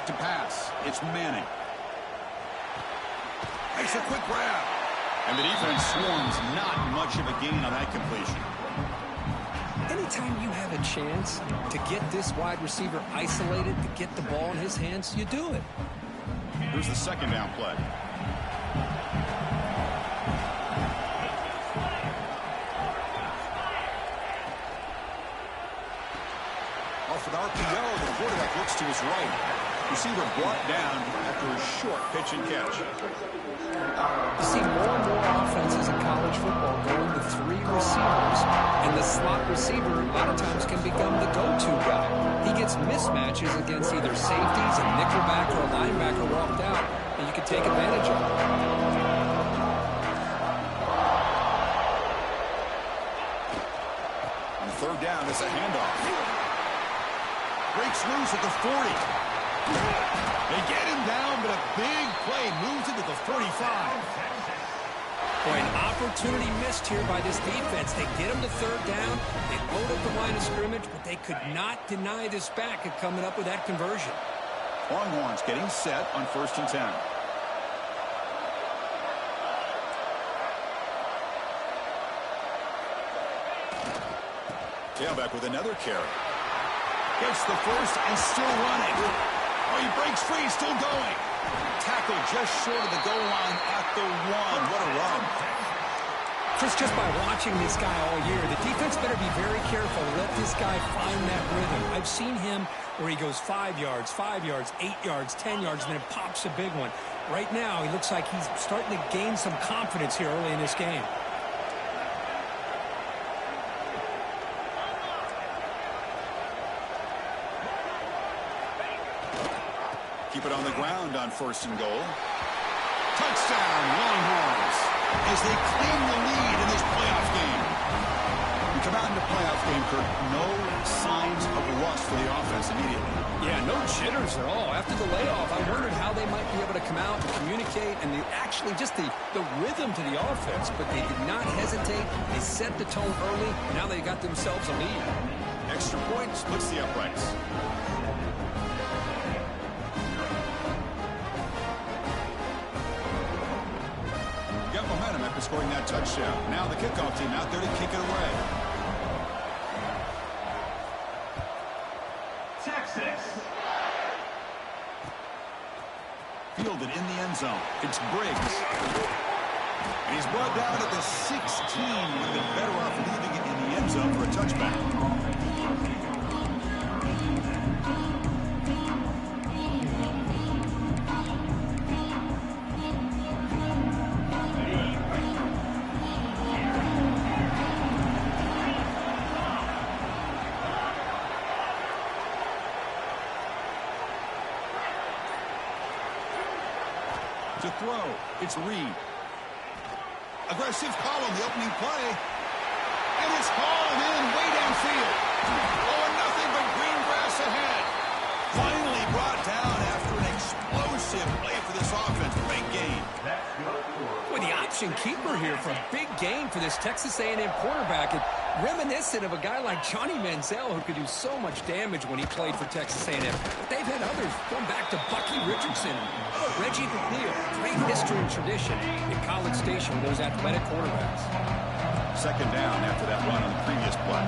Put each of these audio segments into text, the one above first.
to pass. It's Manning. Makes a quick grab. And the defense swarms. Not much of a gain on that completion. Anytime you have a chance to get this wide receiver isolated, to get the ball in his hands, you do it. Here's the second down play. Off an RPO, the quarterback looks to his right. Receiver brought down after a short pitch and catch. You see more and more offenses in college football going to 3 receivers, and the slot receiver a lot of times can become the go-to guy. He gets mismatches against either safeties, a nickelback, or a linebacker walked out, and you can take advantage of it. On third down, it's a handoff. Breaks loose at the 40. They get him down, but a big play moves into the 45. Boy, an opportunity missed here by this defense. They get him to third down. They load up the line of scrimmage, but they could not deny this back at coming up with that conversion. Longhorns getting set on 1st and 10. Tailback with another carry. Gets the first and still running. Oh, he breaks free, still going. Tackled just short of the goal line at the 1. What a run. Chris, just by watching this guy all year, the defense better be very careful to let this guy find that rhythm. I've seen him where he goes 5 yards, 8 yards, 10 yards, and then pops a big one. Right now, he looks like he's starting to gain some confidence here early in this game. Keep it on the ground on 1st and goal. Touchdown, Longhorns, as they claim the lead in this playoff game. We come out into playoff game, Kurt. No signs of rust for the offense immediately. Yeah, no jitters at all. After the layoff, I wondered how they might be able to come out and communicate and actually just the rhythm to the offense, but they did not hesitate. They set the tone early. Now they got themselves a lead. Extra point splits the uprights. Momentum after scoring that touchdown. Now the kickoff team out there to kick it away. Texas. Fielded in the end zone. It's Briggs. And he's brought down at the 16. Would have been better off leaving it in the end zone for a touchback. To throw, it's Reed. Aggressive call on the opening play. And it's hauled in way downfield. Oh, and nothing but green grass ahead. Finally brought down after an explosive play for this offense. Great game. Boy, the option keeper here for a big game for this Texas A&M quarterback. And reminiscent of a guy like Johnny Manziel, who could do so much damage when he played for Texas A&M. But they've had others going back to Bucky Richardson, Reggie McNeil. Great history and tradition in College Station with those athletic quarterbacks. Second down after that run on the previous play.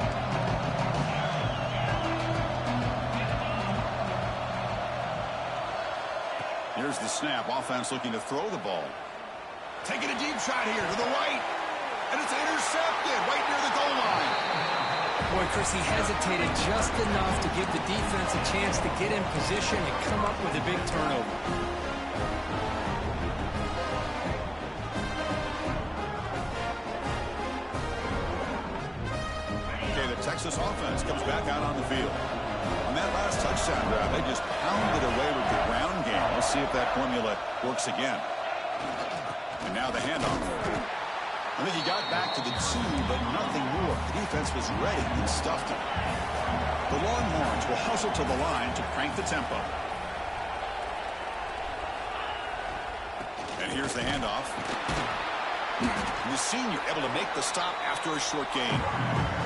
Here's the snap. Offense looking to throw the ball. Taking a deep shot here to the right. And it's intercepted right near the goal line. Boy, Chris, he hesitated just enough to give the defense a chance to get in position and come up with a big turnover. Okay, the Texas offense comes back out on the field. On that last touchdown drive, they just pounded away with the ground game. Let's see if that formula works again. And now the handoff. I think he got back to the 2, but nothing more. The defense was ready and stuffed him. The Longhorns will hustle to the line to crank the tempo. And here's the handoff. And the senior able to make the stop after a short gain.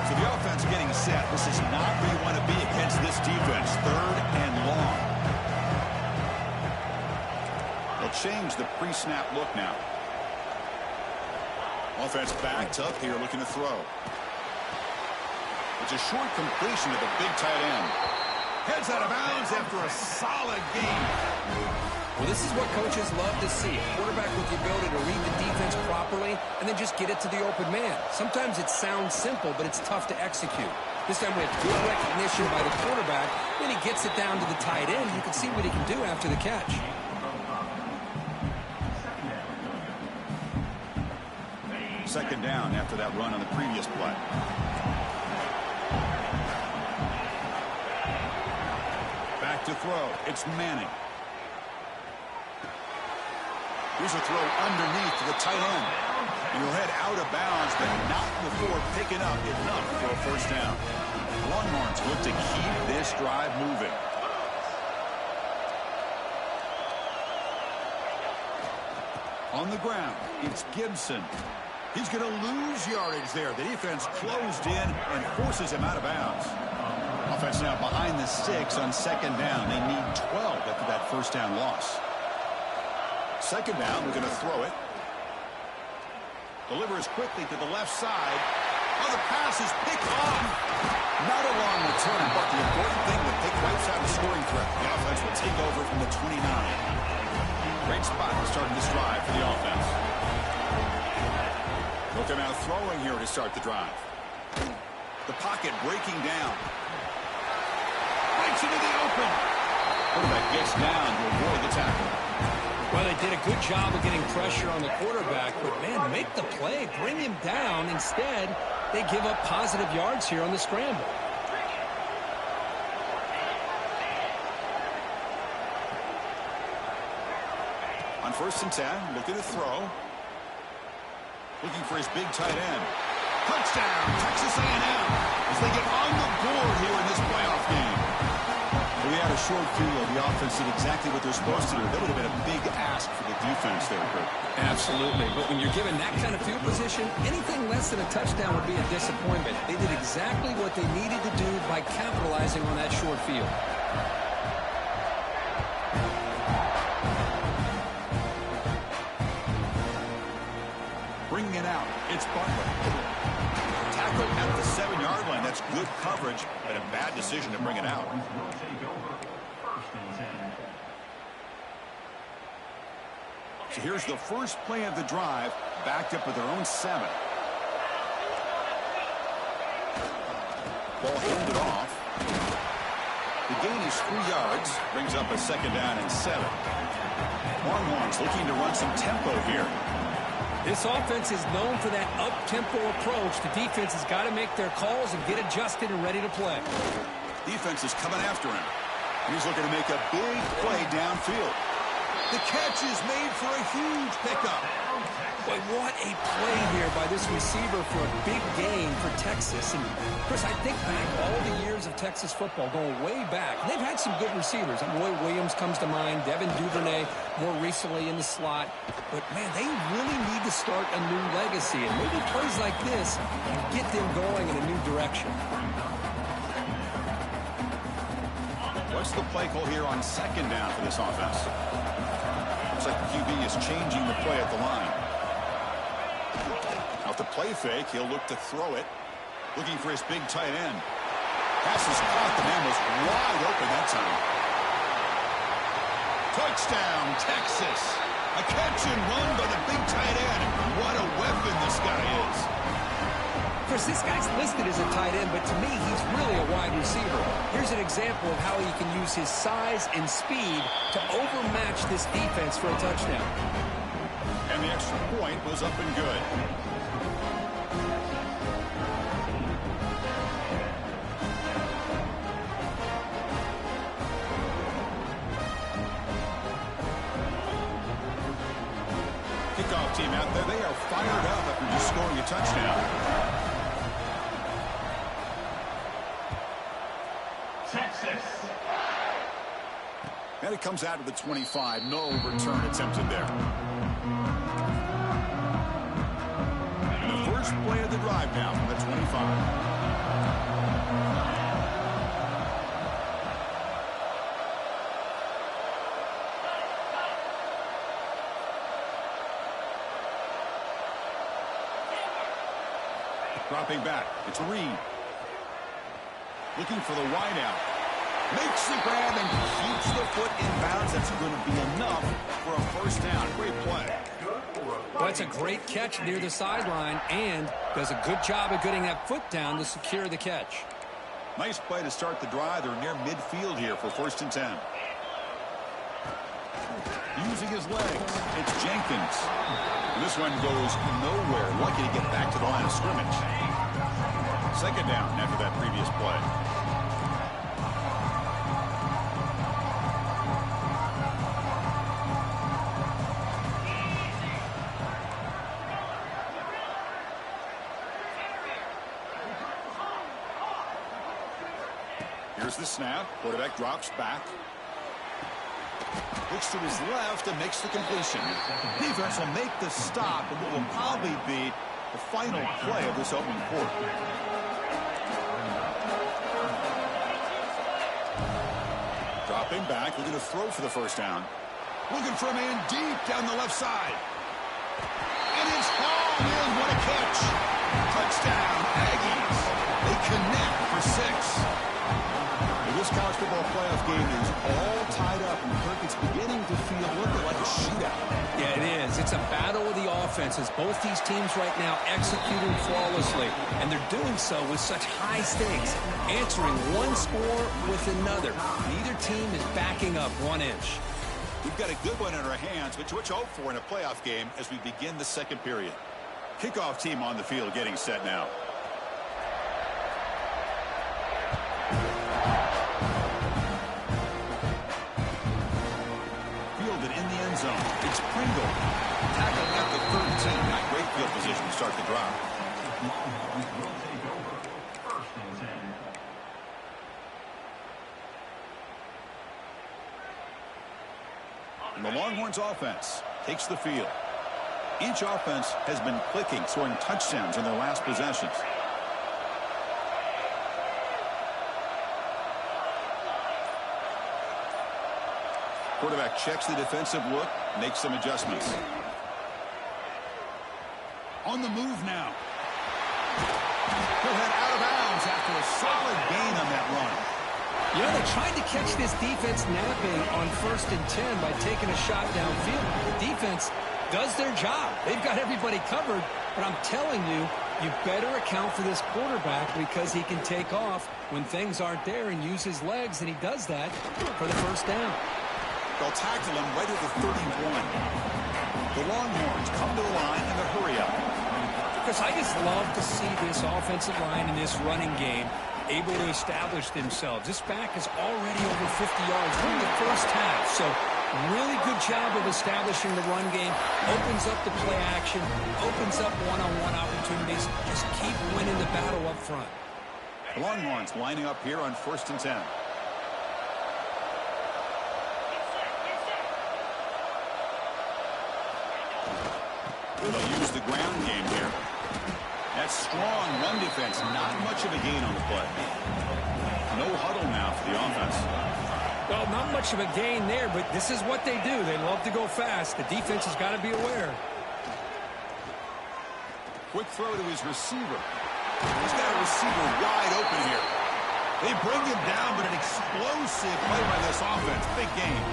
So the offense getting set. This is not where you want to be against this defense. 3rd and long. change the pre-snap look now. Offense backed up here, looking to throw. It's a short completion to the big tight end. Heads out of bounds after a solid game. Well, this is what coaches love to see. A quarterback with the ability to read the defense properly and then just get it to the open man. Sometimes it sounds simple, but it's tough to execute. This time we have good recognition by the quarterback. Then he gets it down to the tight end. You can see what he can do after the catch. Second down after that run on the previous play. Back to throw. It's Manning. Here's a throw underneath to the tight end. And he'll head out of bounds, but not before picking up enough for a first down. Longhorns look to keep this drive moving. On the ground, it's Gibson. He's going to lose yardage there. The defense closed in and forces him out of bounds. Offense now behind the 6 on second down. They need 12 after that first down loss. Second down, we're going to throw it. Delivers quickly to the left side. Oh, the pass is picked off. Not a long return, but the important thing that they wipes out a scoring threat. The offense will take over from the 29. Great spot starting this drive for the offense. Look at out throwing here to start the drive. The pocket breaking down. Breaks into the open. Quarterback gets down to avoid the tackle. Well, they did a good job of getting pressure on the quarterback, but, man, make the play, bring him down. Instead, they give up positive yards here on the scramble. On 1st and 10, looking to throw. Looking for his big tight end. Touchdown, Texas A&M, as they get on the board here in this playoff game. We had a short field. The offense did exactly what they're supposed to do. That would have been a big ask for the defense there, Kurt. Absolutely. But when you're given that kind of field position, anything less than a touchdown would be a disappointment. They did exactly what they needed to do by capitalizing on that short field. Bringing it out, it's Butler. Tackle at the 7-yard line. That's good coverage, but a bad decision to bring it out. So here's the first play of the drive, backed up with their own 7. Ball handed off. The gain is 3 yards, brings up a second down and 7. Longhorns looking to run some tempo here. This offense is known for that up-tempo approach. The defense has got to make their calls and get adjusted and ready to play. Defense is coming after him. He's looking to make a big play downfield. The catch is made for a huge pickup. Boy, what a play here by this receiver for a big gain for Texas. And, Chris, I think back all the years of Texas football, going way back. And they've had some good receivers. Roy Williams comes to mind, Devin Duvernay more recently in the slot. But, man, they really need to start a new legacy. And maybe plays like this get them going in a new direction. What's the play call here on second down for this offense? Looks like the QB is changing the play at the line. Off the play fake, he'll look to throw it. Looking for his big tight end. Pass is caught. The man was wide open that time. Touchdown, Texas. A catch and run by the big tight end. What a weapon this guy is. Of course, this guy's listed as a tight end, but to me, he's really a wide receiver. Here's an example of how he can use his size and speed to overmatch this defense for a touchdown. And the extra point was up and good. Kickoff team out there, they are fired up after just scoring a touchdown. Texas. And it comes out of the 25. No return attempted there. And the first play of the drive now from the 25. Dropping back. It's Reed. Looking for the wide out. Makes the grab and keeps the foot in bounds. That's going to be enough for a first down. Great play. Well, it's a great catch near the sideline and does a good job of getting that foot down to secure the catch. Nice play to start the drive. They're near midfield here for 1st and 10. Using his legs, it's Jenkins. This one goes nowhere. Lucky to get back to the line of scrimmage. 2nd down after that previous play. Here's the snap. Quarterback drops back. Looks to his left and makes the completion. Defense will make the stop and what will probably be the final play of this opening quarter. Dropping back, looking to throw for the first down. Looking for a man deep down the left side. And it's hauled in. What a catch. Touchdown, Aggies. They connect for 6. This college football playoff game is all tied up, and Kirk, it's beginning to feel a little bit like a shootout. Yeah, it is. It's a battle of the offenses. Both these teams right now executing flawlessly, and they're doing so with such high stakes, answering one score with another. Neither team is backing up 1 inch. We've got a good one in our hands, which you hope for in a playoff game as we begin the 2nd period. Kickoff team on the field getting set now. Zone. It's Pringle. Tackled at the 13. Not great field position to start the drive. And the Longhorns offense takes the field. Each offense has been clicking, scoring touchdowns in their last possessions. Quarterback checks the defensive look, makes some adjustments. On the move now. He'll head out of bounds after a solid gain on that run. You know, they tried to catch this defense napping on 1st and 10 by taking a shot downfield. The defense does their job. They've got everybody covered, but I'm telling you, you better account for this quarterback because he can take off when things aren't there and use his legs, and he does that for the first down. They'll tackle him right at the 31. The Longhorns come to the line in the hurry-up. Because I just love to see this offensive line in this running game able to establish themselves. This back is already over 50 yards during the first half. So really good job of establishing the run game. Opens up the play action. Opens up one-on-one opportunities. Just keep winning the battle up front. The Longhorns lining up here on 1st and 10. They'll use the ground game here. That strong run defense, not much of a gain on the play. No huddle now for the offense. Well, not much of a gain there, but this is what they do. They love to go fast. The defense has got to be aware. Quick throw to his receiver. He's got a receiver wide open here. They bring him down, but an explosive play by this offense. Big game.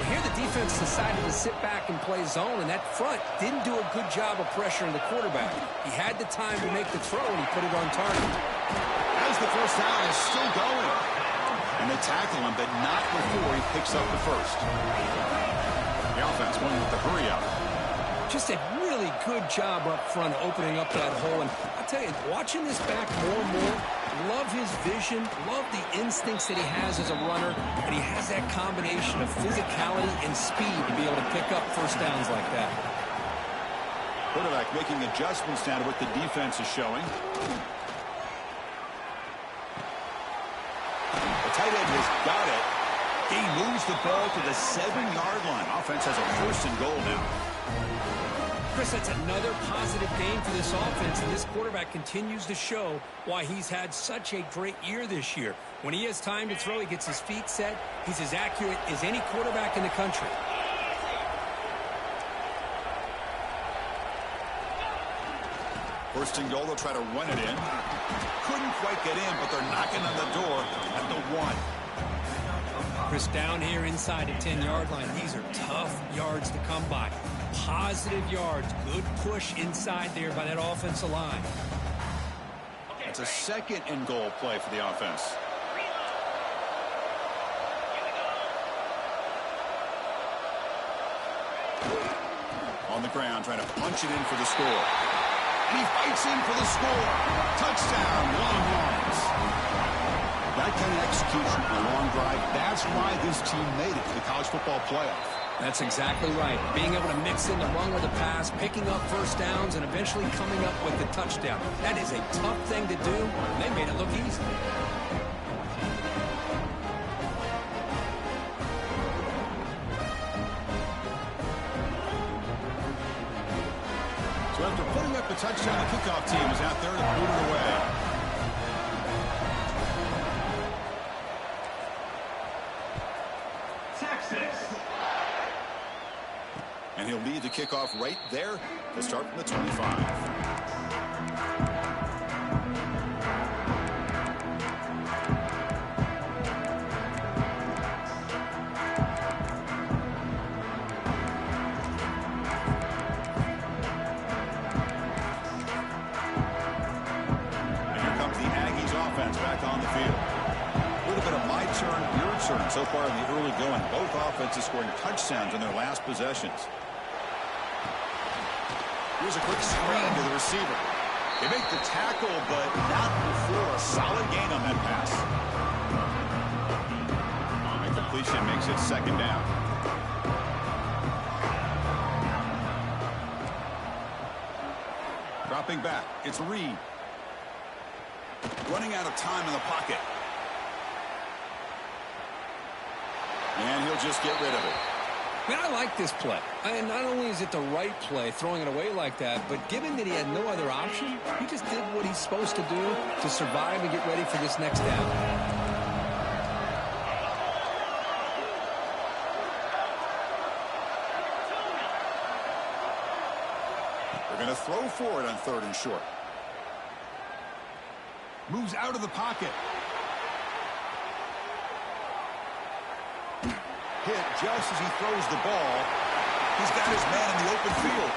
Here the defense decided to sit back and play zone, and that front didn't do a good job of pressuring the quarterback. He had the time to make the throw, and he put it on target. As the first down is still going. And they tackle him, but not before he picks up the first. The offense going with the hurry-up. Just a really good job up front opening up that hole. And I'll tell you, watching this back more and more, love his vision, love the instincts that he has as a runner, and he has that combination of physicality and speed to be able to pick up first downs like that. Quarterback making adjustments now to what the defense is showing. The tight end has got it. He moves the ball to the 7-yard line. Offense has a 1st and goal now. Chris, that's another positive game for this offense, and this quarterback continues to show why he's had such a great year this year. When he has time to throw, he gets his feet set. He's as accurate as any quarterback in the country. First and goal, they'll try to run it in. Couldn't quite get in, but they're knocking on the door at the 1. Chris, down here inside the 10-yard line, these are tough yards to come by. Positive yards, good push inside there by that offensive line. It's a second and goal play for the offense. On the ground, trying to punch it in for the score. And he fights in for the score. Touchdown, Longhorns. That kind of execution on a long drive, that's why this team made it to the college football playoff. That's exactly right. Being able to mix in the run with the pass, picking up first downs, and eventually coming up with the touchdown. That is a tough thing to do. They made it look easy. So after putting up the touchdown, the kickoff team is out there to boot it away. And he'll lead the kickoff right there to start from the 25. And here comes the Aggies offense back on the field. A little bit of my turn, your turn so far in the early going. Both offenses scoring touchdowns in their last possessions. Here's a quick screen to the receiver. They make the tackle, but not before a solid gain on that pass. And completion makes it second down. Dropping back, it's Reed. Running out of time in the pocket. And he'll just get rid of it. Man, I like this play. And not only is it the right play, throwing it away like that, but given that he had no other option, he just did what he's supposed to do to survive and get ready for this next down. They're going to throw for it on 3rd and short. Moves out of the pocket. Hit just as he throws the ball. He's got his man in the open field.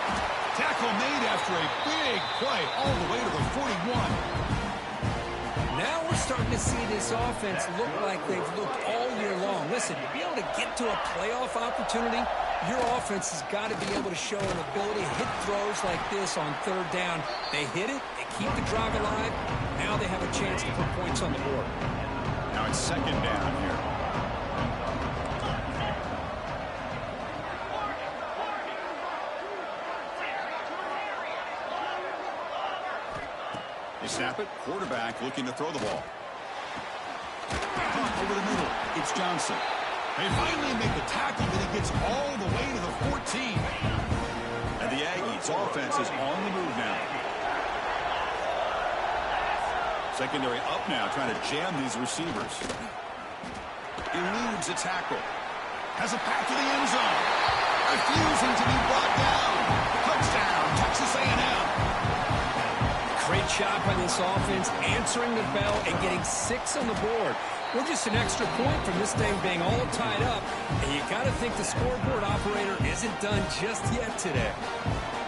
Tackle made after a big play all the way to the 41. Now we're starting to see this offense look like they've looked all year long. Listen, to be able to get to a playoff opportunity, your offense has got to be able to show an ability to hit throws like this on 3rd down. They hit it, they keep the drive alive. Now they have a chance to put points on the board. Now it's 2nd down here. Snap it. Quarterback looking to throw the ball. Over the middle. It's Johnson. They finally make the tackle, but he gets all the way to the 14. And the Aggies offense is on the move now. Secondary up now, trying to jam these receivers. Eludes a tackle. Has a pass to the end zone. Refusing to be brought down. Touchdown, Texas A&M. Great job by this offense, answering the bell and getting 6 on the board. We're just an extra point from this thing being all tied up, and you got to think the scoreboard operator isn't done just yet today.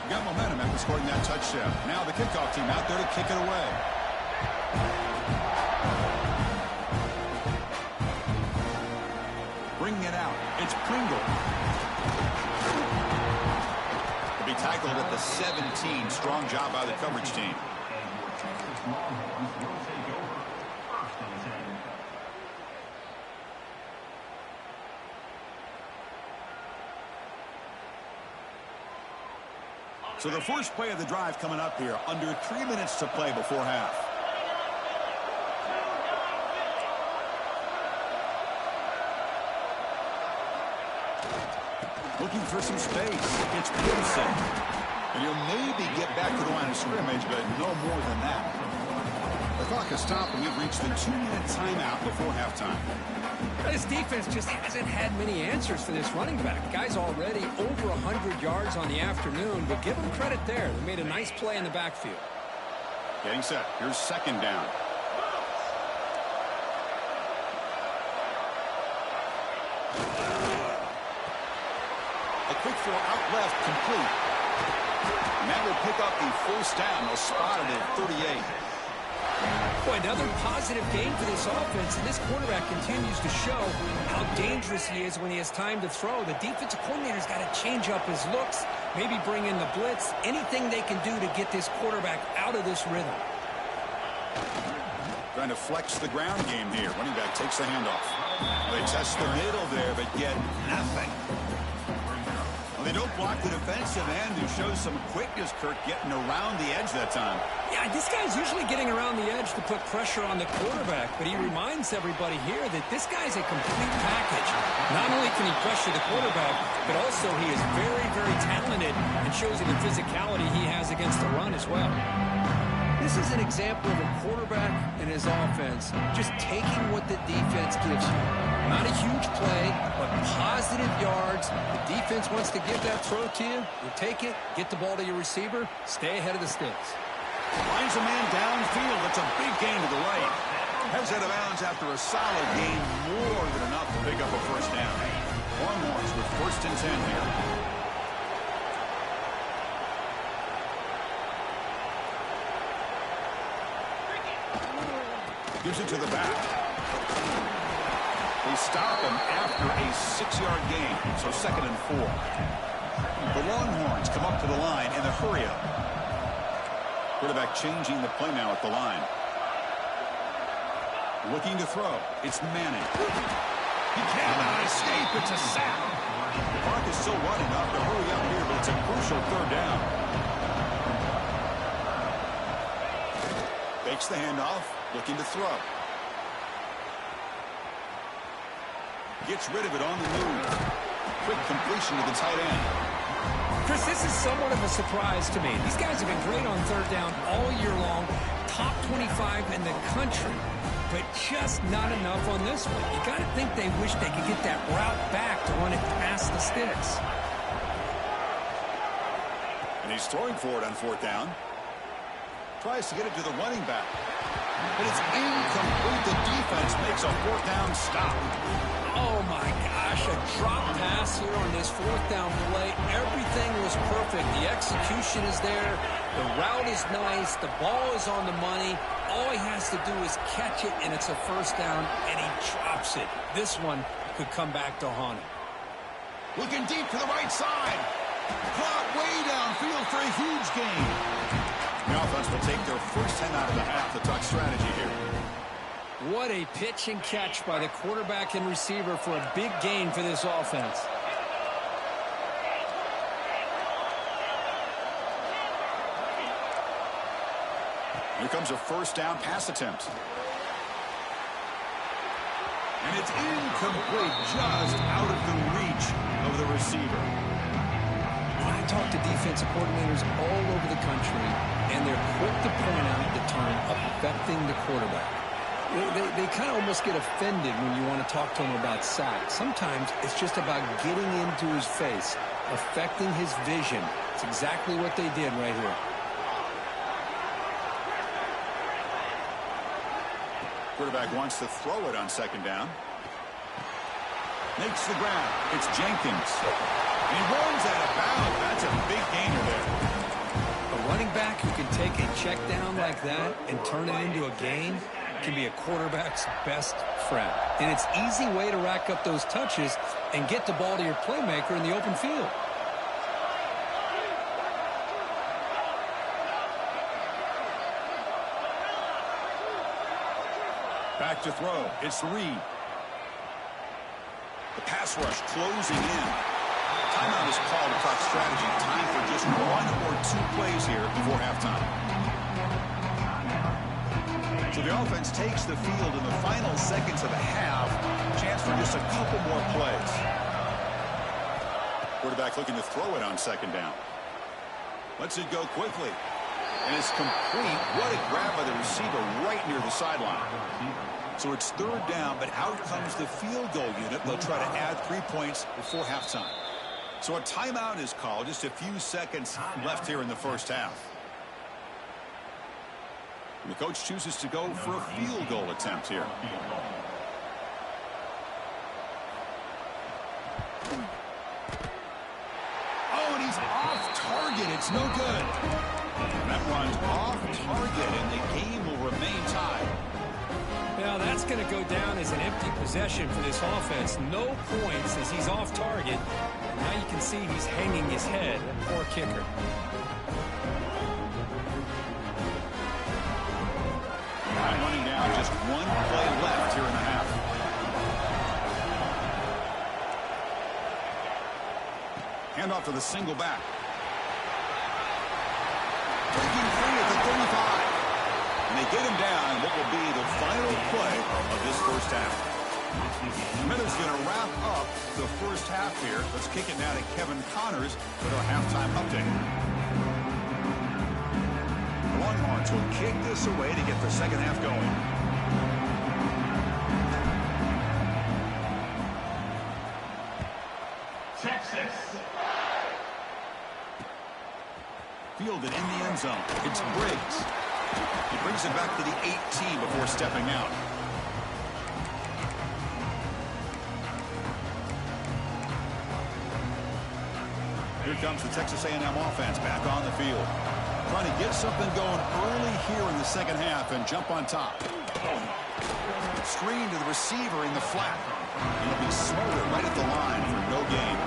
Got momentum after scoring that touchdown. Now the kickoff team out there to kick it away. Bringing it out. It's Pringle. To be tackled at the 17. Strong job by the coverage team. So the first play of the drive coming up here. Under 3 minutes to play before half. Looking for some space. It's Wilson. And he'll maybe get back to the line of scrimmage, but no more than that. The clock has stopped, and we've reached the 2-minute timeout before halftime. This defense just hasn't had many answers for this running back. Guy's already over 100 yards on the afternoon, but give him credit there. They made a nice play in the backfield. Getting set. Here's second down. A quick throw out left, complete. And that will pick up the first down. They'll spot it at 38. Boy, another positive game for this offense, and this quarterback continues to show how dangerous he is when he has time to throw. The defensive coordinator's got to change up his looks, maybe bring in the blitz, anything they can do to get this quarterback out of this rhythm. Trying to flex the ground game here. Running back takes the handoff. They test the middle there, but get nothing. Well, they don't block the defensive end, who shows some quickness, Kirk, getting around the edge that time. Yeah, this guy's usually getting around the edge to put pressure on the quarterback, but he reminds everybody here that this guy's a complete package. Not only can he pressure the quarterback, but also he is very, very talented and shows you the physicality he has against the run as well. This is an example of a quarterback and his offense just taking what the defense gives you. Not a huge play, but positive yards. The defense wants to give that throw to you. You take it, get the ball to your receiver, stay ahead of the sticks. Finds a man downfield. It's a big gain to the right. Heads out of bounds after a solid gain, more than enough to pick up a first down. Longhorns with 1st and 10 here. Gives it to the back. They stop him after a 6-yard gain, so 2nd and 4. The Longhorns come up to the line in the hurry-up. Quarterback changing the play now at the line. Looking to throw. It's Manning. He cannot escape. It's a sack. The clock is still running up to hurry up here, but it's a crucial 3rd down. Fakes the handoff. Looking to throw. Gets rid of it on the move. Quick completion to the tight end. Chris, this is somewhat of a surprise to me. These guys have been great on 3rd down all year long. Top 25 in the country. But just not enough on this one. You got to think they wish they could get that route back to run it past the sticks. And he's throwing for it on 4th down. Tries to get it to the running back. But it's incomplete. The defense makes a 4th down stop. Oh, my gosh. A drop pass here on this 4th down play. Everything was perfect. The execution is there. The route is nice. The ball is on the money. All he has to do is catch it, and it's a 1st down, and he drops it. This one could come back to haunt him. Looking deep to the right side. Caught way downfield for a huge gain. The offense will take their first 10 out of the half. The tuck strategy here. What a pitch and catch by the quarterback and receiver for a big gain for this offense. Here comes a 1st down pass attempt. And it's incomplete, just out of the reach of the receiver. I talk to defensive coordinators all over the country, and they're quick to point out the term affecting the quarterback. They kind of almost get offended when you want to talk to them about sacks. Sometimes it's just about getting into his face, affecting his vision. It's exactly what they did right here. Quarterback wants to throw it on 2nd down. Makes the ground. It's Jenkins. And he runs out of bounds. That's a big gainer there. A running back who can take a check down like that and turn it into a gain can be a quarterback's best friend. And it's an easy way to rack up those touches and get the ball to your playmaker in the open field. Back to throw. It's Reed. The pass rush closing in. Timeout is called to talk strategy. Time for just 1 or 2 plays here before halftime. So the offense takes the field in the final seconds of the half. Chance for just a couple more plays. Quarterback looking to throw it on 2nd down. Lets it go quickly. And it's complete. What a grab by the receiver right near the sideline. So it's 3rd down, but out comes the field goal unit. They'll try to add 3 points before halftime. So a timeout is called. Just a few seconds left here in the first half. The coach chooses to go for a field goal attempt here. Oh, and he's off target. It's no good. That runs off target, and the game will remain tied. Now that's going to go down as an empty possession for this offense. No points as he's off target. And now you can see he's hanging his head. Poor kicker. Time running down, just one play left here in the half. Hand off to the single back. Breaking free at the 35. And they get him down in what will be the final play of this first half. Minutes going to wrap up the first half here. Let's kick it now to Kevin Connors with our halftime update. Longhorns will kick this away to get the second half going. Texas. Fielded in the end zone. It's Briggs. He brings it back to the 18 before stepping out. Here comes the Texas A&M offense back on the field. Trying to get something going early here in the second half and jump on top. Screen to the receiver in the flat. He'll be smothered right at the line for no gain.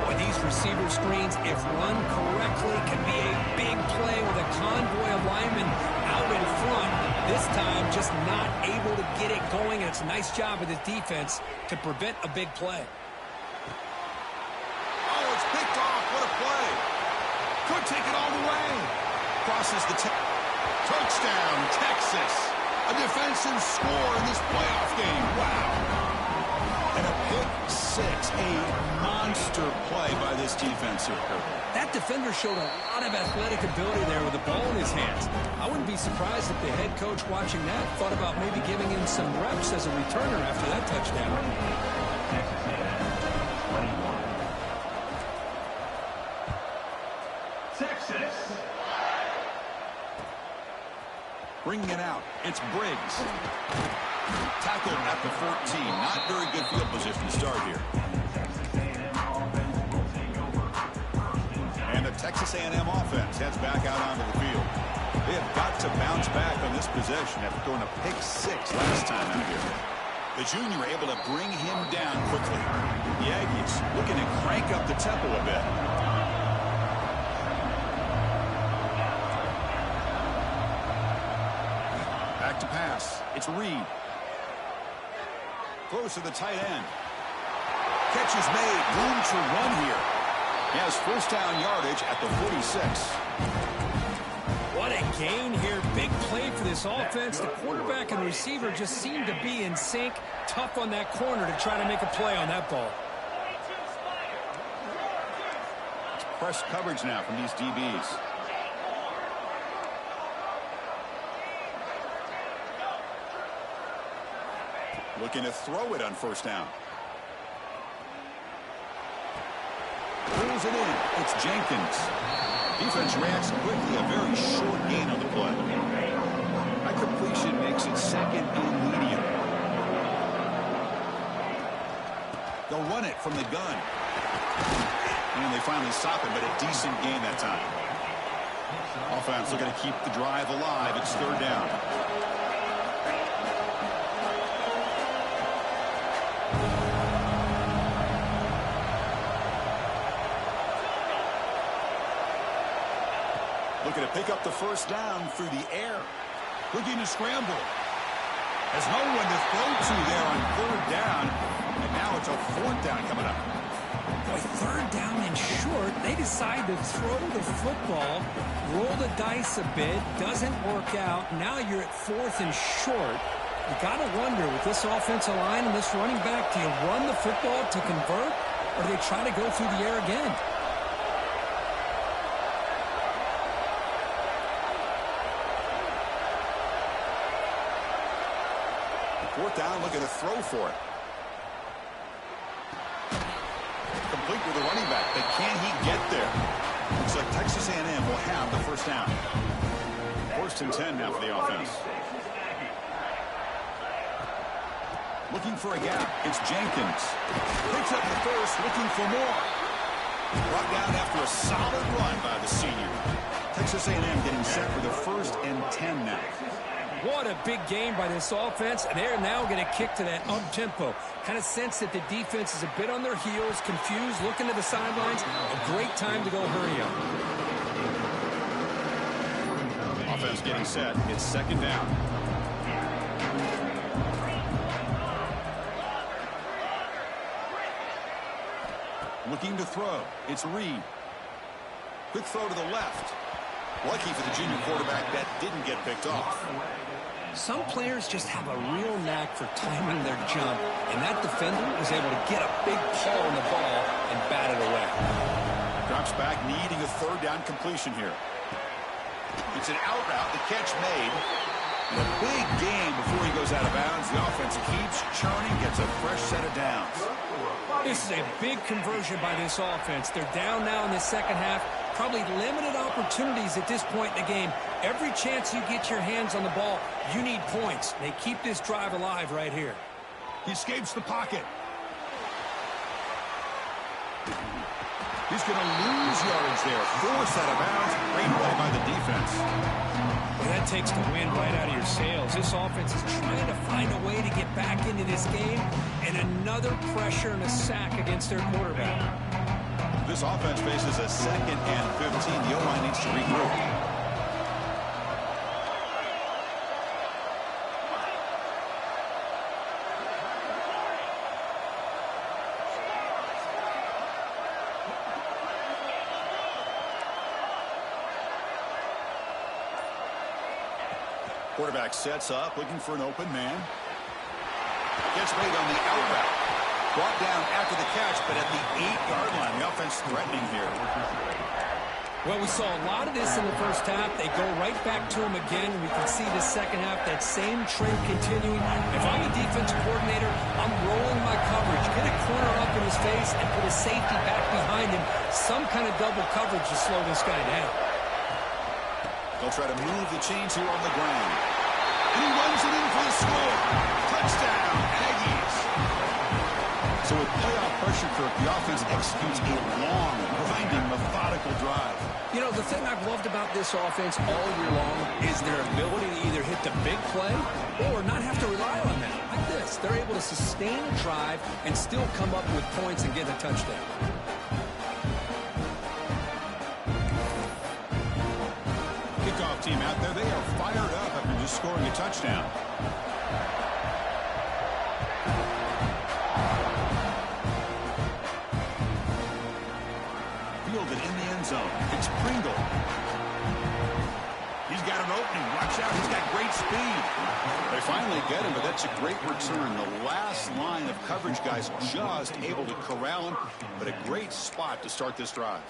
Boy, these receiver screens, if run correctly, can be a big play with a convoy of linemen out in front. This time, just not able to get it going, and it's a nice job of the defense to prevent a big play. Oh, it's picked off. What a play. Could take it all the way. Crosses the touchdown, Texas. A defensive score in this playoff game. Wow. And a pick six, a monster play by this defense here. That defender showed a lot of athletic ability there with the ball in his hands. I wouldn't be surprised if the head coach watching that thought about maybe giving him some reps as a returner after that touchdown. Texas. Bringing it out, it's Briggs. Tackled at the 14. Not very good field position to start here. And the Texas A&M offense heads back out onto the field. They have got to bounce back on this possession after throwing a pick six last time out here. The junior able to bring him down quickly. The Aggies looking to crank up the tempo a bit. Back to pass. It's Reed. Close to the tight end. Catch is made. Room to run here. He has first down yardage at the 46. What a gain here. Big play for this offense. The quarterback and receiver just seem to be in sync. Tough on that corner to try to make a play on that ball. It's press coverage now from these DBs. Looking to throw it on first down. Pulls it in. It's Jenkins. Defense reacts quickly. A very short gain on the play. That completion makes it second and medium. They'll run it from the gun. And they finally stop it, but a decent gain that time. Offense looking to keep the drive alive. It's third down. Looking to pick up the first down through the air. Looking to scramble. Has no one to throw to there on third down. And now it's a fourth down coming up. Boy, third down and short. They decide to throw the football, roll the dice a bit. Doesn't work out. Now you're at fourth and short. You got to wonder, with this offensive line and this running back, do you run the football to convert, or do they try to go through the air again? Fourth down, looking to throw for it. Complete with the running back, but can he get there? Looks like Texas A&M will have the first down. First First and 10 now for the offense. Looking for a gap. It's Jenkins. Picks up the first, looking for more. Brought down after a solid run by the senior. Texas A&M getting set for the first and 10 now. What a big game by this offense, and they're now going to kick to that up-tempo. Kind of sense that the defense is a bit on their heels, confused, looking to the sidelines. A great time to go hurry up. Offense getting set. It's second down. Looking to throw. It's Reed. Quick throw to the left. Lucky for the junior quarterback that didn't get picked off. Some players just have a real knack for timing their jump, and that defender was able to get a big paw on the ball and bat it away. Drops back, needing a third down completion here. It's an out route. The catch made. And a big game before he goes out of bounds. The offense keeps churning, gets a fresh set of downs. This is a big conversion by this offense. They're down now in the second half. Probably limited opportunities at this point in the game. Every chance you get your hands on the ball, you need points. They keep this drive alive right here. He escapes the pocket. He's going to lose yardage there. Forced out of bounds. Great play by the defense. Well, that takes the wind right out of your sails. This offense is trying to find a way to get back into this game, and another pressure and a sack against their quarterback. This offense faces a second and 15. The O-line needs to regroup. Quarterback sets up, looking for an open man. Gets made on the out route. Brought down after the catch, but at the 8-yard line. The offense threatening here. Well, we saw a lot of this in the first half. They go right back to him again, and we can see the second half, that same trend continuing. If I'm a defensive coordinator, I'm rolling my coverage. Get a corner up in his face and put a safety back behind him. Some kind of double coverage to slow this guy down. They'll try to move the chains here on the ground. And he runs it in for the score. Touchdown, Aggies. So with playoff pressure, Kirk, the offense executes a long, grinding, methodical drive. You know, the thing I've loved about this offense all year long is their ability to either hit the big play or not have to rely on that. Like this, they're able to sustain a drive and still come up with points and get a touchdown. Kickoff team out there, they are fired up after just scoring a touchdown. Fielded in the end zone. It's Pringle. He's got an opening. Watch out. He's got great speed. They finally get him, but that's a great return. The last line of coverage guys just able to corral him, but a great spot to start this drive.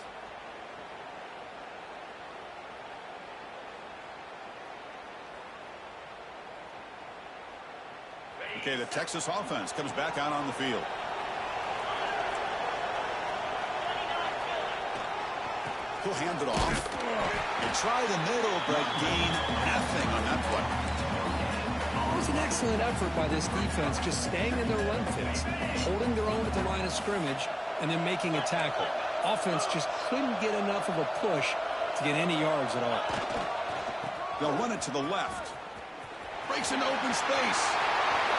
Okay, the Texas offense comes back out on the field. He'll hand it off. They try the middle, but gain nothing on that play. It was an excellent effort by this defense, just staying in their run fits, holding their own at the line of scrimmage, and then making a tackle. Offense just couldn't get enough of a push to get any yards at all. They'll run it to the left. Breaks into open space.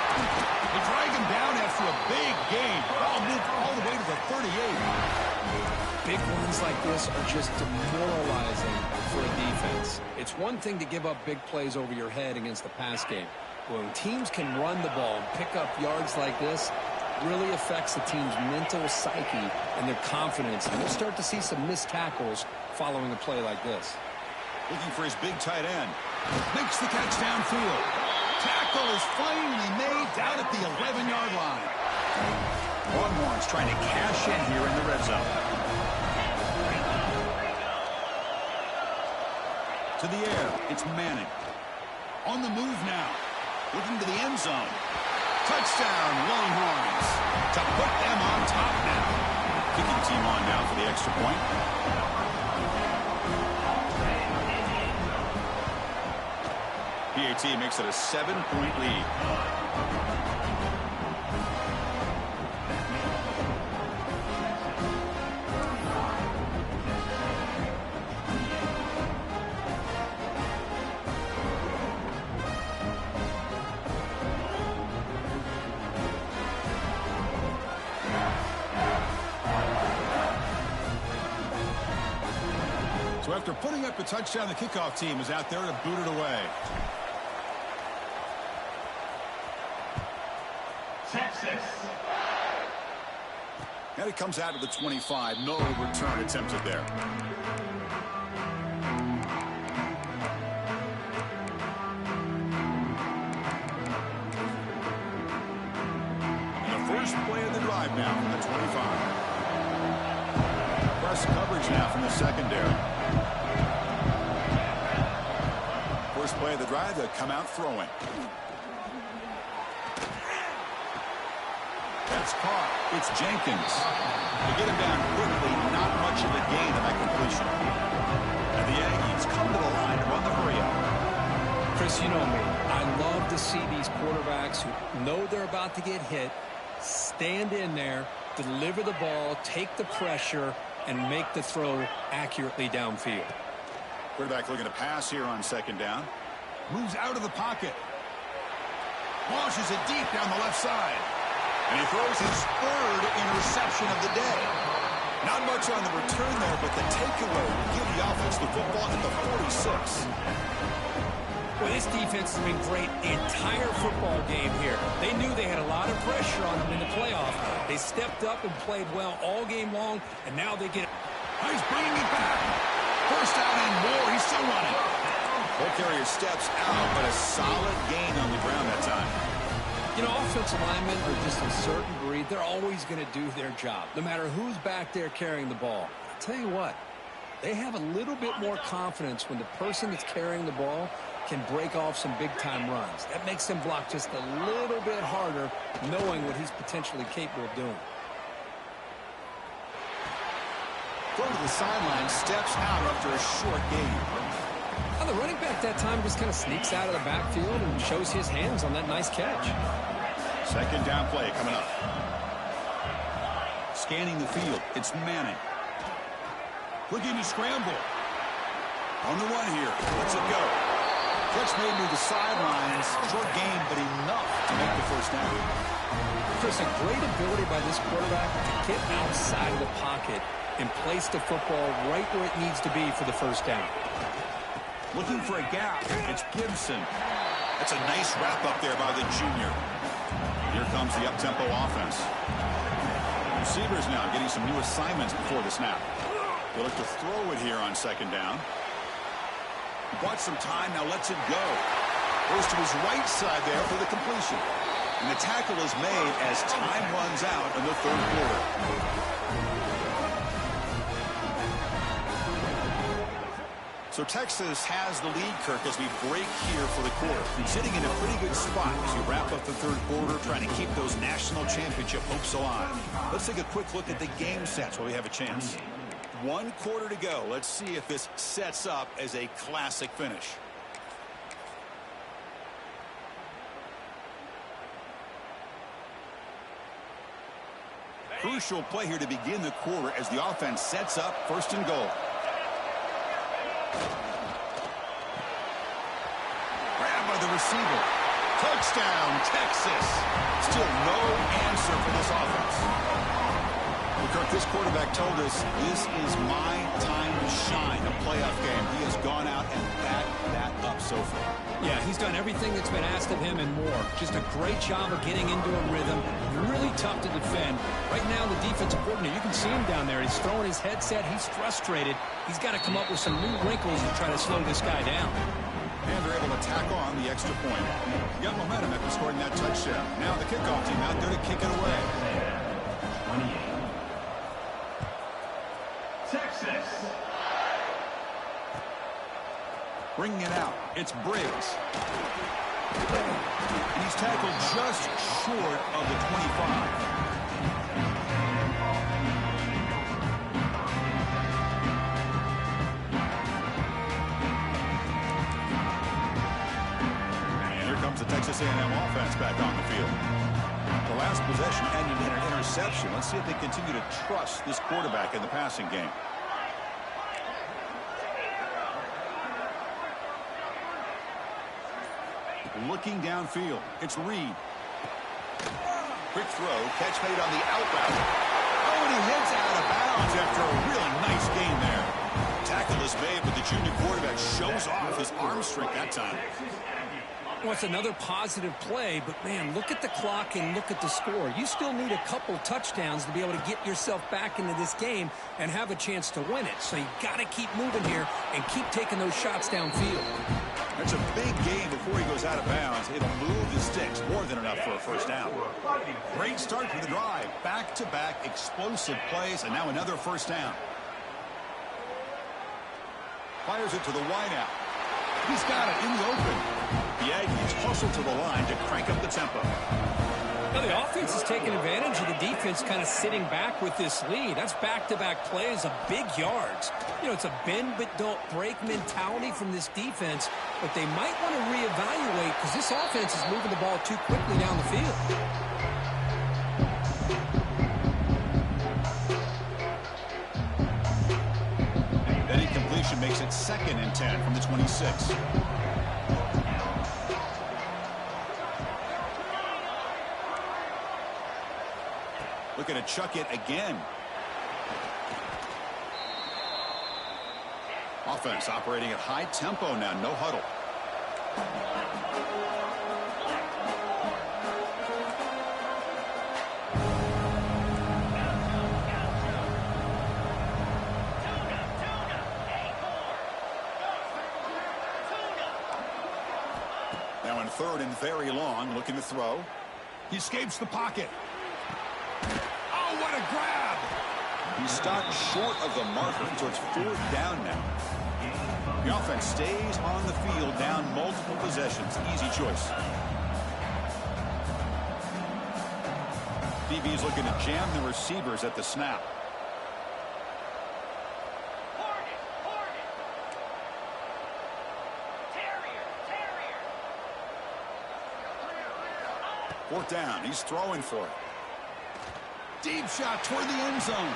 They drag him down after a big game. Ball moved all the way to the 38. Big ones like this are just demoralizing for a defense. It's one thing to give up big plays over your head against the pass game. When teams can run the ball and pick up yards like this, it really affects the team's mental psyche and their confidence. And we'll start to see some missed tackles following a play like this. Looking for his big tight end. Makes the catch downfield. Tackle is finally made down at the 11-yard line. Longhorns trying to cash in here in the red zone. To the air, it's Manning. On the move now. Looking to the end zone. Touchdown, Longhorns. To put them on top now. Kicking team on now for the extra point. PAT makes it a 7-point lead. So after putting up a touchdown, the kickoff team is out there to boot it away. Texas. And it comes out of the 25. No return attempted there. And the first play of the drive now from the 25. Press coverage now from the secondary. First play of the drive, they'll come out throwing. That's caught. It's Jenkins. They get him down quickly. Not much of a gain on that completion. And the Aggies come to the line to run the hurry up. Chris, you know me. I love to see these quarterbacks who know they're about to get hit, stand in there, deliver the ball, take the pressure, and make the throw accurately downfield. Quarterback looking to pass here on second down. Moves out of the pocket. Launches it deep down the left side. And he throws his third interception of the day. Not much on the return there, but the takeaway will give the offense the football at the 46. Well, this defense has been great the entire football game here. They knew they had a lot of pressure on them in the playoff. They stepped up and played well all game long, and now they get it. Oh, he's bringing it back. First down and more. He's still running. Ball carrier steps out, but a solid gain on the ground that time. You know, offensive linemen are just a certain breed. They're always going to do their job, no matter who's back there carrying the ball. I'll tell you what, they have a little bit more confidence when the person that's carrying the ball can break off some big-time runs. That makes them block just a little bit harder, knowing what he's potentially capable of doing. Go to the sideline, steps out after a short gain. Well, the running back that time just kind of sneaks out of the backfield and shows his hands on that nice catch. Second down play coming up. Scanning the field, it's Manning. Looking to scramble. On the run here, lets it go. Catch made near the sidelines. Short gain, but enough to make the first down. Chris, a great ability by this quarterback to get outside of the pocket and place the football right where it needs to be for the first down. Looking for a gap. It's Gibson. That's a nice wrap up there by the junior. Here comes the up-tempo offense. Receivers now getting some new assignments before the snap. They look to throw it here on second down. Bought some time, now lets it go. Goes to his right side there for the completion. And the tackle is made as time runs out in the third quarter. So Texas has the lead, Kirk, as we break here for the quarter. Sitting in a pretty good spot as we wrap up the third quarter, trying to keep those national championship hopes alive. Let's take a quick look at the game sets while we have a chance. 1 quarter to go. Let's see if this sets up as a classic finish. Crucial play here to begin the quarter as the offense sets up first and goal. Grab by the receiver. Touchdown, Texas. Still no answer for this offense. Well, Kirk, this quarterback told us this is my time to shine, a playoff game. He has gone out and backed that up so far. Yeah, he's done everything that's been asked of him and more. Just a great job of getting into a rhythm. Really tough to defend. Right now, the defensive coordinator, you can see him down there. He's throwing his headset. He's frustrated. He's got to come up with some new wrinkles to try to slow this guy down. And they're able to tack on the extra point. Got momentum after scoring that touchdown. Now the kickoff team out there to kick it away. 28. Texas. Bringing it out, it's Briggs. And he's tackled just short of the 25. Texas A&M offense back on the field. The last possession ended in an interception. Let's see if they continue to trust this quarterback in the passing game. Looking downfield, it's Reed. Quick throw, catch made on the outbound. Oh, and he heads out of bounds after a really nice gain there. Tackle is made, but the junior quarterback shows off his arm strength that time. Well, it's another positive play, but, man, look at the clock and look at the score. You still need a couple touchdowns to be able to get yourself back into this game and have a chance to win it. So you got to keep moving here and keep taking those shots downfield. That's a big gain before he goes out of bounds. It'll move the sticks more than enough for a first down. Great start for the drive. Back-to-back explosive plays, and now another first down. Fires it to the wideout. He's got it in the open. The Aggies hustle to the line to crank up the tempo. Now the offense is taking advantage of the defense kind of sitting back with this lead. That's back-to-back plays of big yards. You know, it's a bend but don't break mentality from this defense, but they might want to reevaluate because this offense is moving the ball too quickly down the field. That incompletion makes it 2nd and 10 from the 26. Looking to chuck it again. Offense operating at high tempo now, no huddle. Now in 3rd and very long, looking to throw. He escapes the pocket. Oh, what a grab! He's stopped short of the marker, so it's 4th down now. The offense stays on the field, down multiple possessions. Easy choice. DB's looking to jam the receivers at the snap. Fourth down. He's throwing for it. Deep shot toward the end zone.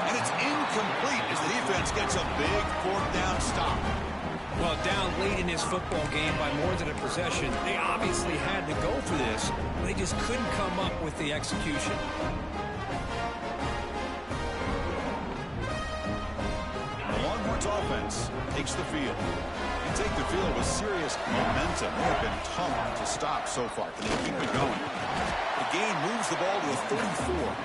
And it's incomplete as the defense gets a big 4th down stop. Well, down late in this football game by more than a possession, they obviously had to go for this, but they just couldn't come up with the execution. The Longhorns offense takes the field. They take the field with serious momentum. They have been tough to stop so far. Can they keep it going? The gain moves the ball to a 34.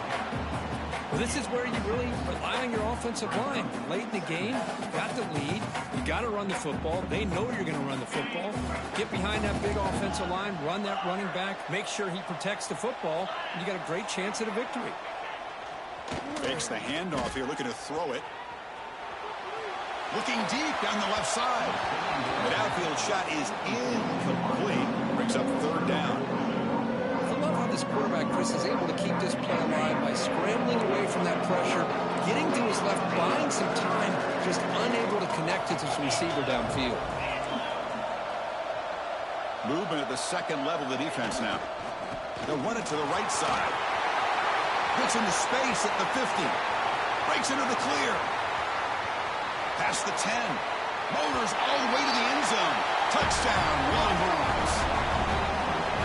Well, this is where you really rely on your offensive line. Late in the game, you got the lead, you got to run the football. They know you're going to run the football. Get behind that big offensive line, run that running back, make sure he protects the football, and you got a great chance at a victory. Fakes the handoff here, looking to throw it. Looking deep down the left side. The downfield shot is incomplete. Brings up 3rd down. I love how this quarterback, Chris, is able to keep this play alive by scrambling away from that pressure, getting to his left, buying some time, just unable to connect it to his receiver downfield. Movement at the 2nd level of the defense now. They'll run it to the right side. Puts into space at the 50. Breaks into the clear. Past the 10. Motors all the way to the end zone. Touchdown, Longhorns.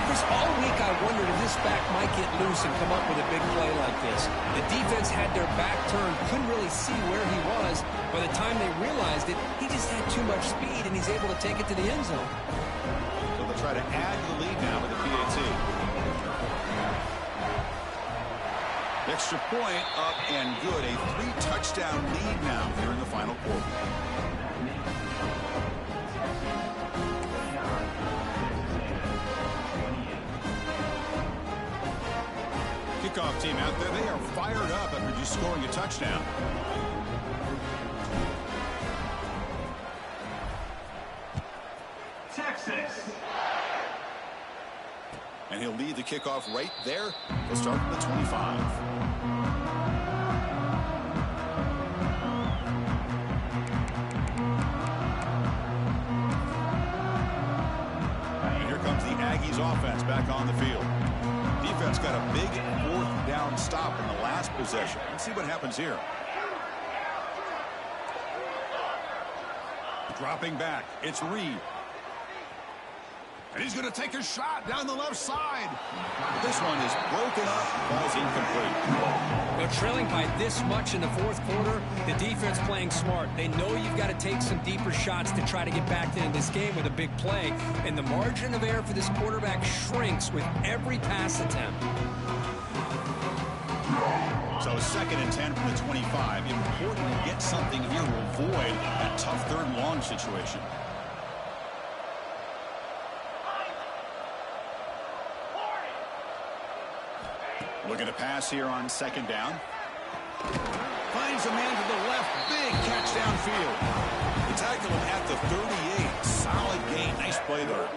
Chris, all week I wondered if this back might get loose and come up with a big play like this. The defense had their back turned, couldn't really see where he was. By the time they realized it, he just had too much speed, and he's able to take it to the end zone. So they'll try to add to the lead now with the PAT. Extra point up and good. A 3-touchdown lead now here in the final quarter. Kickoff team out there. They are fired up after just scoring a touchdown. Texas. And he'll lead the kickoff right there. He'll start from the 25. And here comes the Aggies. his offense back on the field. Defense got a big fourth down stop in the last possession. Let's see what happens here. Dropping back, it's Reed. And he's going to take a shot down the left side. This one is broken up, ball's incomplete. Now, trailing by this much in the fourth quarter, the defense playing smart. They know you've got to take some deeper shots to try to get back into this game with a big play. And the margin of error for this quarterback shrinks with every pass attempt. So 2nd and 10 from the 25. Important to get something here to avoid that tough 3rd and long situation. Looking to pass here on 2nd down. Finds a man to the left. Big catch downfield. They tackle him at the 38. Solid gain. Nice play there.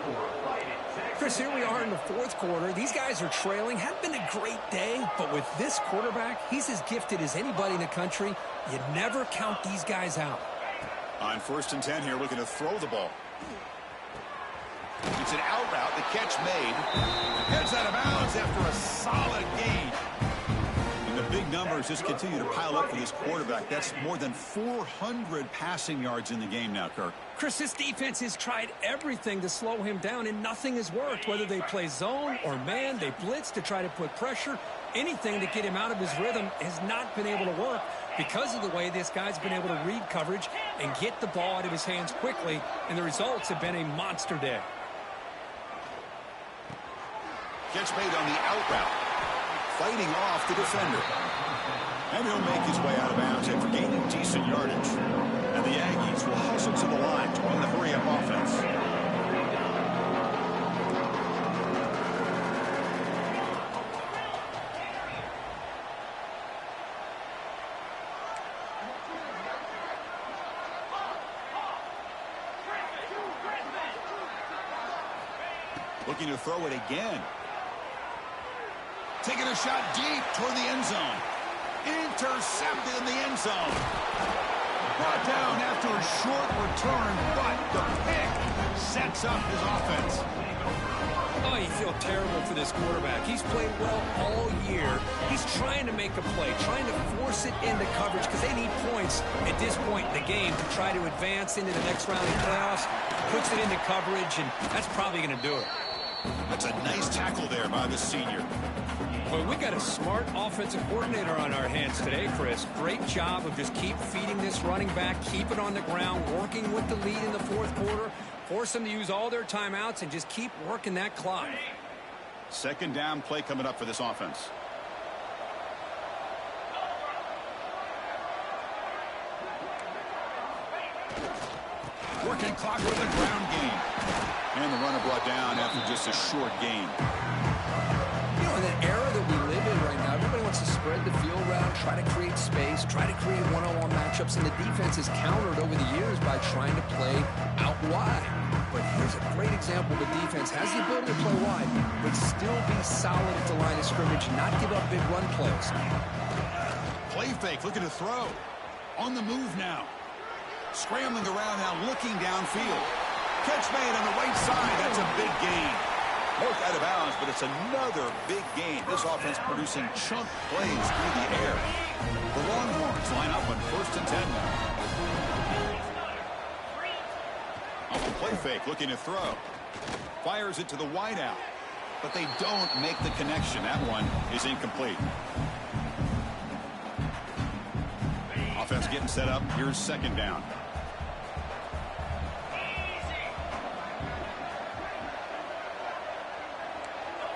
Chris, here we are in the fourth quarter. These guys are trailing. Hadn't been a great day, but with this quarterback, he's as gifted as anybody in the country. You never count these guys out. On 1st and 10 here, looking to throw the ball. It's an out route. The catch made. Heads out of bounds after a solid gain. And the big numbers just continue to pile up for this quarterback. That's more than 400 passing yards in the game now, Kirk. Chris, this defense has tried everything to slow him down, and nothing has worked. Whether they play zone or man, they blitz to try to put pressure. Anything to get him out of his rhythm has not been able to work because of the way this guy's been able to read coverage and get the ball out of his hands quickly, and the results have been a monster day. Catch made on the out route. Fighting off the defender. And he'll make his way out of bounds after gaining decent yardage. And the Aggies will hustle to the line to run the hurry-up offense. Looking to throw it again. Taking a shot deep toward the end zone. Intercepted in the end zone. Brought down after a short return, but the pick sets up his offense. Oh, you feel terrible for this quarterback. He's played well all year. He's trying to make a play, trying to force it into coverage because they need points at this point in the game to try to advance into the next round of playoffs. Puts it into coverage, and that's probably going to do it. That's a nice tackle there by the senior. Well, we got a smart offensive coordinator on our hands today, Chris. Great job of just keep feeding this running back, keep it on the ground, working with the lead in the fourth quarter, force them to use all their timeouts, and just keep working that clock. 2nd down play coming up for this offense. Working clock with the ground game. And the runner brought down after just a short gain. You know, in the era that we live in right now, everybody wants to spread the field around, try to create space, try to create one-on-one matchups, and the defense is countered over the years by trying to play out wide. But here's a great example. The defense has the ability to play wide, but still be solid at the line of scrimmage and not give up big run plays. Play fake, looking to throw. On the move now. Scrambling around now, looking downfield. Catch made on the right side. That's a big gain. Both out of bounds, but it's another big gain. This offense producing chunk plays through the air. The Longhorns line up on 1st and 10 now. Off the play fake, looking to throw. Fires it to the wideout, but they don't make the connection. That one is incomplete. Offense getting set up. Here's 2nd down.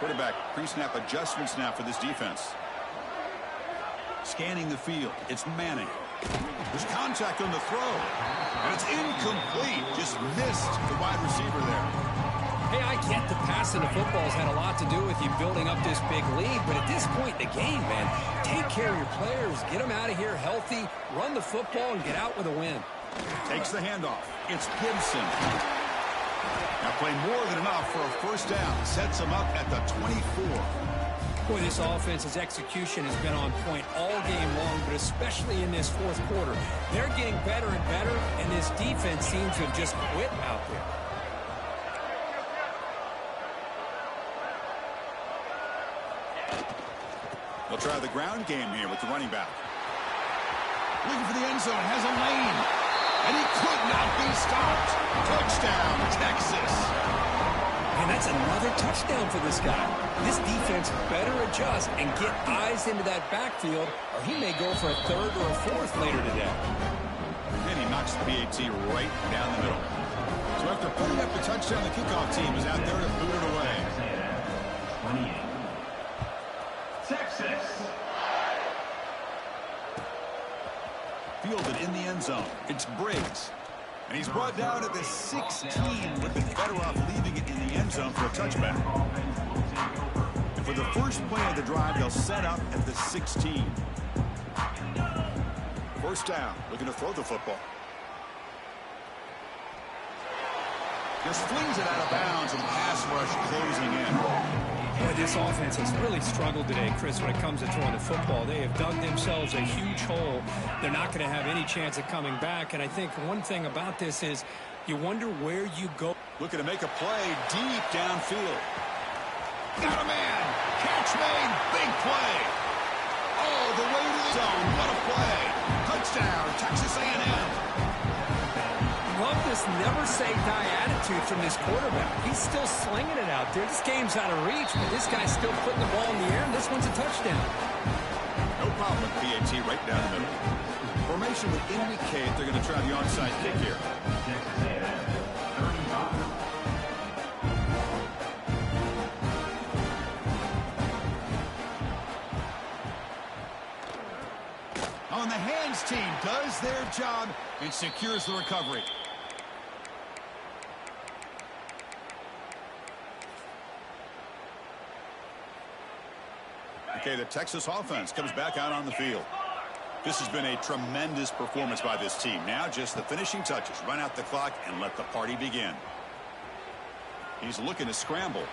Quarterback pre-snap adjustments now for this defense. Scanning the field. It's Manning. There's contact on the throw. And it's incomplete. Just missed the wide receiver there. Hey, I get the passing of football's had a lot to do with you building up this big lead, but at this point in the game, man, take care of your players, get them out of here healthy, run the football, and get out with a win. Takes the handoff. It's Gibson. Now play more than enough for a 1st down. Sets him up at the 24. Boy, this offense's execution has been on point all game long, but especially in this fourth quarter. They're getting better and better, and this defense seems to have just quit out there. They'll try the ground game here with the running back. Looking for the end zone, has a lane. And he could not be stopped. Touchdown, Texas. And that's another touchdown for this guy. This defense better adjust and get eyes into that backfield, or he may go for a third or a fourth later today. And he knocks the PAT right down the middle. So after putting up the touchdown, the kickoff team is out there to boot it away. 28. Texas. Fielded in the end zone. It's Briggs. And he's brought down at the 16. Would have been better off leaving it in the end zone for a touchback. And for the first play of the drive, they'll set up at the 16. First down, looking to throw the football. Just flings it out of bounds and pass rush closing in. Boy, this offense has really struggled today, Chris, when it comes to throwing the football. They have dug themselves a huge hole. They're not going to have any chance of coming back. And I think one thing about this is you wonder where you go. Looking to make a play deep downfield. Got a man. Catch made. Big play. All the way to the zone. What a play. Touchdown, Texas A&M. Love this never-say-die attitude from this quarterback. He's still slinging it out there. This game's out of reach, but this guy's still putting the ball in the air, and this one's a touchdown. No problem with PAT right down the middle. Formation would indicate they're going to try the onside kick here. Texas A&M. 35. On the hands team does their job and secures the recovery. Okay, the Texas offense comes back out on the field. This has been a tremendous performance by this team. Now just the finishing touches. Run out the clock and let the party begin. He's looking to scramble.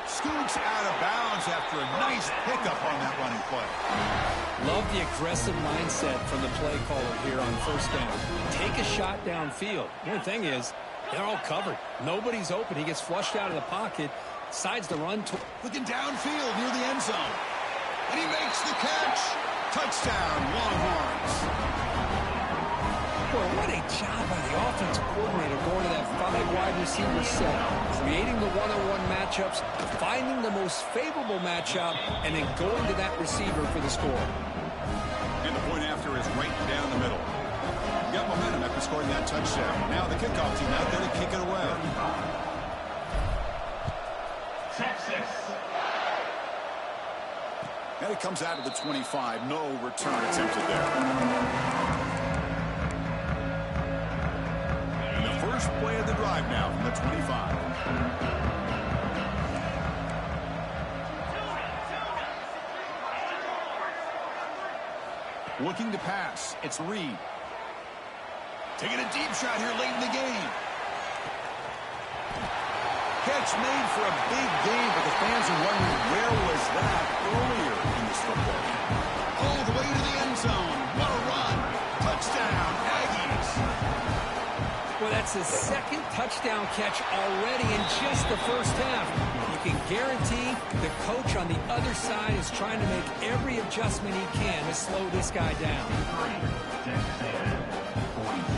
Scoots out of bounds after a nice pickup on that running play. Love the aggressive mindset from the play caller here on first down. Take a shot downfield. The only thing is, they're all covered. Nobody's open. He gets flushed out of the pocket, decides to run. Looking downfield near the end zone. And he makes the catch. Touchdown, Longhorns. Boy, what a job by the offensive coordinator going to that 5 wide receiver set, creating the one-on-one matchups, finding the most favorable matchup, and then going to that receiver for the score. And the point after is right down the middle. Got momentum after scoring that touchdown. Now the kickoff team out there to kick it away. Texas. And it comes out of the 25. No return attempted there. And the first play of the drive now from the 25. Looking to pass. It's Reed. Taking a deep shot here late in the game. Catch made for a big game, but the fans are wondering where was that earlier in this football game. All the way to the end zone. What a run. Touchdown, Aggies. Well, that's his second touchdown catch already in just the first half. You can guarantee the coach on the other side is trying to make every adjustment he can to slow this guy down. Texas A&M. 42.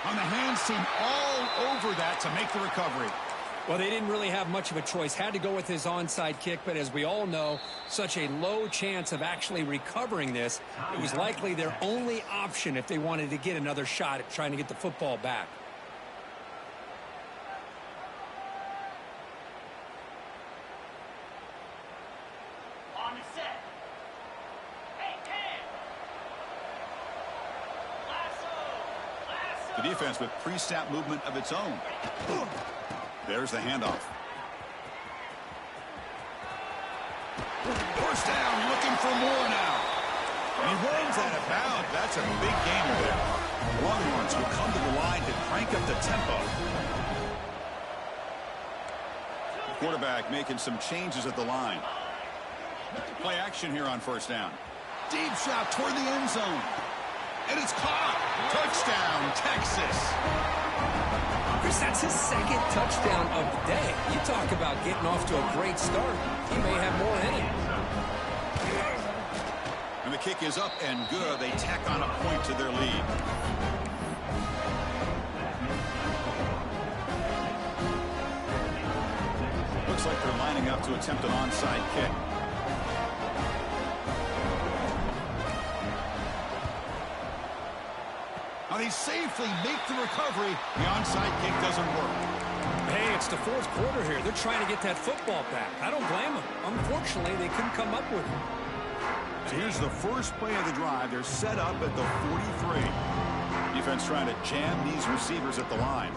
On the hands team all over that to make the recovery. Well, they didn't really have much of a choice. Had to go with his onside kick, but as we all know, such a low chance of actually recovering this. It was likely their only option if they wanted to get another shot at trying to get the football back. On the set. Hey, Cam! Lasso! The defense with pre-snap movement of its own. There's the handoff. First down, looking for more now. And he runs out of bounds. That's a big gainer there. Longhorns will come to the line to crank up the tempo. The quarterback making some changes at the line. Play action here on first down. Deep shot toward the end zone. And it's caught. Touchdown, Texas. Chris, that's his second touchdown of the day. You talk about getting off to a great start. He may have more in it. And the kick is up and good. They tack on a point to their lead. Looks like they're lining up to attempt an onside kick. Now they safely make the recovery. The onside kick doesn't work. Hey, it's the fourth quarter here. They're trying to get that football back. I don't blame them. Unfortunately, they couldn't come up with it. So here's the first play of the drive. They're set up at the 43. Defense trying to jam these receivers at the line.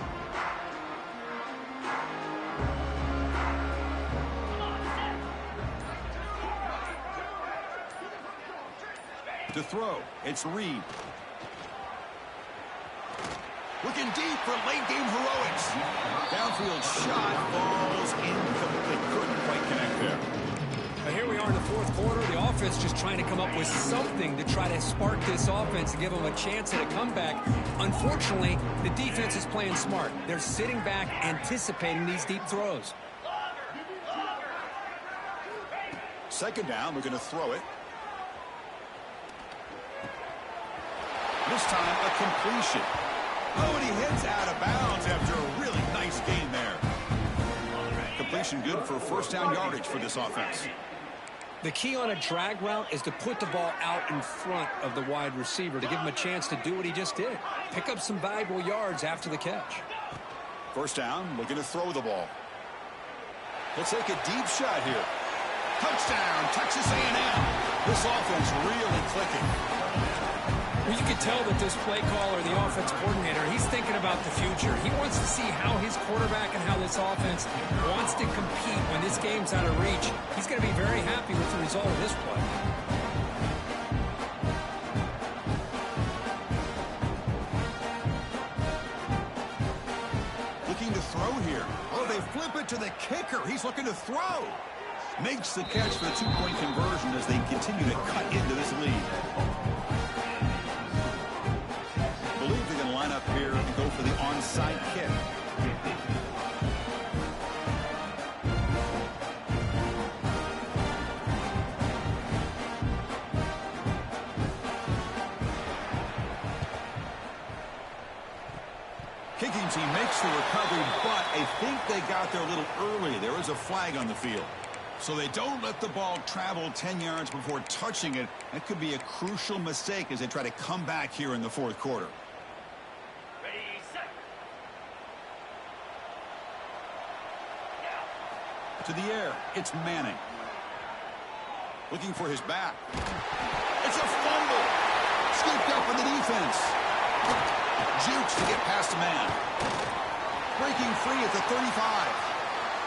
To throw, it's Reed. Looking deep for late-game heroics. Downfield shot falls incomplete. Couldn't quite connect there. But here we are in the fourth quarter. The offense just trying to come up with something to try to spark this offense and give them a chance at a comeback. Unfortunately, the defense is playing smart. They're sitting back, anticipating these deep throws. Second down, we're going to throw it. This time, a completion. Oh, and he heads out of bounds after a really nice gain there. Completion good for first down yardage for this offense. The key on a drag route is to put the ball out in front of the wide receiver to give him a chance to do what he just did. Pick up some valuable yards after the catch. First down, looking to throw the ball. He'll take a deep shot here. Touchdown, Texas A&M. This offense really clicking. Well, you can tell that this play caller, the offense coordinator, he's thinking about the future. He wants to see how his quarterback and how this offense wants to compete when this game's out of reach. He's going to be very happy with the result of this play. Looking to throw here. Oh, they flip it to the kicker. He's looking to throw. Makes the catch for the two-point conversion as they continue to cut into this lead. Believe they're going to line up here and go for the onside kick. Kicking team makes the recovery, but I think they got there a little early. There is a flag on the field. So they don't let the ball travel 10 yards before touching it. That could be a crucial mistake as they try to come back here in the fourth quarter. Ready, set. To the air, it's Manning. Looking for his back. It's a fumble. Scooped up in the defense. Jukes to get past a man. Breaking free at the 35.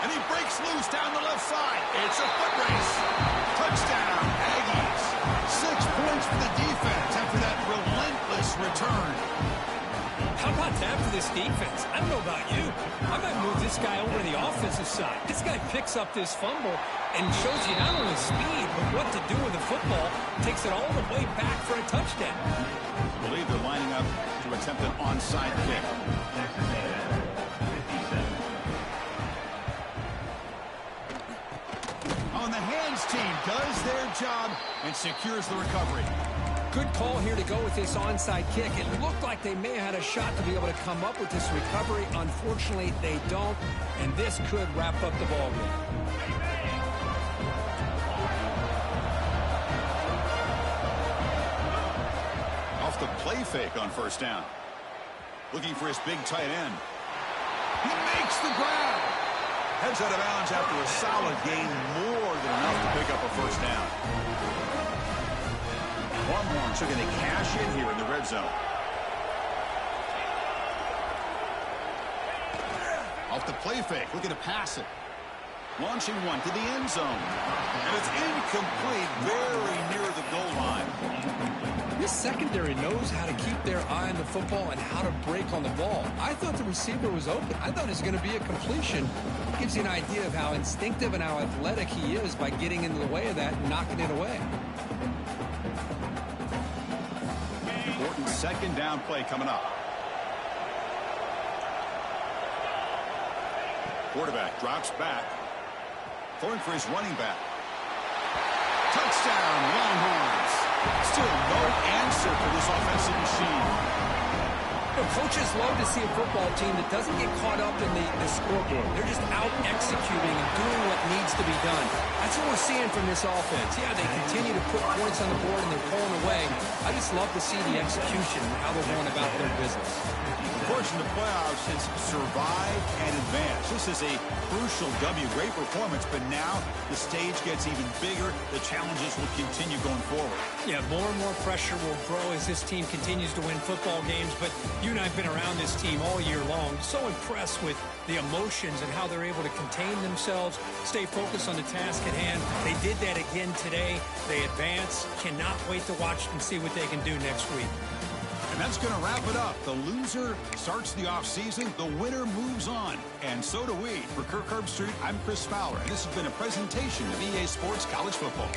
And he breaks loose down the left side. It's a foot race. Touchdown, Aggies. 6 points for the defense after that relentless return. How about that for this defense? I don't know about you. I might move this guy over to the offensive side. This guy picks up this fumble and shows you not only speed, but what to do with the football. Takes it all the way back for a touchdown. I believe they're lining up to attempt an onside kick. Texas A&M, 57. On the hands team does their job and secures the recovery. Good call here to go with this onside kick. It looked like they may have had a shot to be able to come up with this recovery. Unfortunately, they don't, and this could wrap up the ball game. Off the play fake on first down. Looking for his big tight end. He makes the grab. Heads out of bounds after a solid gain, more than enough to pick up a first down. Longhorns are going to cash in here in the red zone. Off the play fake, looking to pass it. Launching one to the end zone. And it's incomplete, very near the goal line. This secondary knows how to keep their eye on the football and how to break on the ball. I thought the receiver was open. I thought it was going to be a completion. Gives you an idea of how instinctive and how athletic he is by getting into the way of that and knocking it away. Important second down play coming up. Quarterback drops back. Throwing for his running back. Touchdown, Longhorns. Still no answer for this offensive machine. Coaches love to see a football team that doesn't get caught up in the scoreboard. They're just out executing and doing what needs to be done. That's what we're seeing from this offense. Yeah, they continue to put points on the board and they're pulling away. I just love to see the execution and how they're going about their business. Of course, in the playoffs, it's survive and advance. This is a crucial W. Great performance, but now the stage gets even bigger. The challenges will continue going forward. Yeah, more and more pressure will grow as this team continues to win football games, but you and I have been around this team all year long. So impressed with the emotions and how they're able to contain themselves, stay focused on the task at hand. They did that again today. They advance. Cannot wait to watch and see what they can do next week. And that's going to wrap it up. The loser starts the offseason. The winner moves on. And so do we. For Kirk Herbstreit, I'm Chris Fowler. And this has been a presentation of EA Sports College Football.